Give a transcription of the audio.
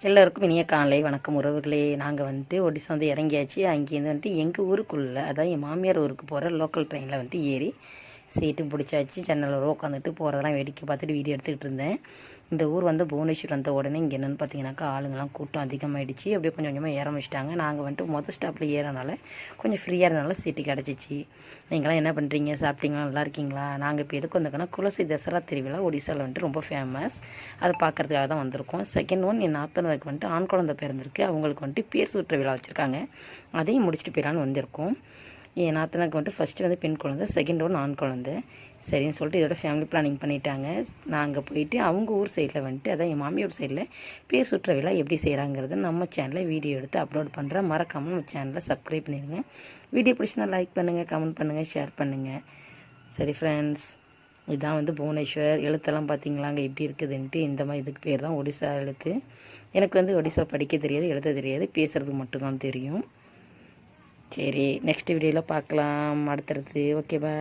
எல்லோருக்கும் இனிய காலை வணக்கம் உறவுகளே. நாங்கள் ஒடிசா இறங்கியாச்சு. அங்கேருந்து எங்கள் ஊருக்குள்ளே, அதாவது என் மாமியார் ஊருக்கு போகிற லோக்கல் ட்ரெயினில் ஏறி சீட்டும் பிடிச்சாச்சு. ஜன்னலில் உட்காந்துட்டு போகிறதெல்லாம் வேடிக்கை பார்த்துட்டு வீடியோ எடுத்துக்கிட்டு இருந்தேன். இந்த ஊர் புவனேஸ்வர் வந்த உடனே இங்கே என்னென்னு பார்த்தீங்கன்னாக்கா ஆளுங்கெல்லாம் கூட்டம் அதிகமாகிடுச்சு. அப்படியே கொஞ்சம் கொஞ்சமாக ஏற ஆரம்பிச்சிட்டாங்க. நாங்கள் மொதல் ஸ்டாப்பில் ஏறனால கொஞ்சம் ஃப்ரீயாக இருந்தனால சீட்டு கிடச்சிச்சு. நீங்களாம் என்ன பண்ணுறீங்க? சாப்பிட்டீங்களா? நல்லா இருக்கீங்களா? நாங்கள் இப்போ எதுக்கு வந்திருக்கோன்னா குலசி தசரா திருவிழா ஒடிசாவில் ரொம்ப ஃபேமஸ். அதை பார்க்குறதுக்காக தான் வந்திருக்கோம். செகண்ட் ஒன், என் நாத்தனருக்கு ஆண் குழந்தை பிறந்திருக்கு. அவங்களுக்கு பேர் சூட்டுற விழா வச்சுருக்காங்க. அதையும் முடிச்சுட்டு போயிடலான்னு வந்திருக்கோம். என் நாத்தனாருக்கு ஃபஸ்ட்டு பெண் குழந்தை, செகண்ட் ஒன் ஆண் குழந்தை. சரின்னு சொல்லிட்டு இதோட ஃபேமிலி பிளானிங் பண்ணிட்டாங்க. நாங்கள் போயிட்டு அவங்க ஊர் சைடில் அதான் என் மாமியார் சைடில் பேர் சுற்ற விழா எப்படி செய்கிறாங்கிறது நம்ம சேனலில் வீடியோ எடுத்து அப்லோட் பண்ணுறேன். மறக்காமல் நம்ம சேனலை சப்ஸ்கிரைப் பண்ணிடுங்க. வீடியோ பிடிச்சினா லைக் பண்ணுங்கள், கமெண்ட் பண்ணுங்கள், ஷேர் பண்ணுங்கள். சரி ஃப்ரெண்ட்ஸ், இதுதான் புவனேஸ்வர். எழுத்தெல்லாம் பார்த்தீங்களாங்க எப்படி இருக்குதுன்ட்டு. இந்த மாதிரி இதுக்கு பேர் தான் ஒடிசா எழுத்து. எனக்கு ஒடிசா படிக்க தெரியாது, எழுத தெரியாது, பேசுகிறதுக்கு மட்டும்தான் தெரியும். சரி, நெக்ஸ்ட் வீடியோவில் பார்க்கலாம் அடுத்தடுத்து. ஓகே, பாய்.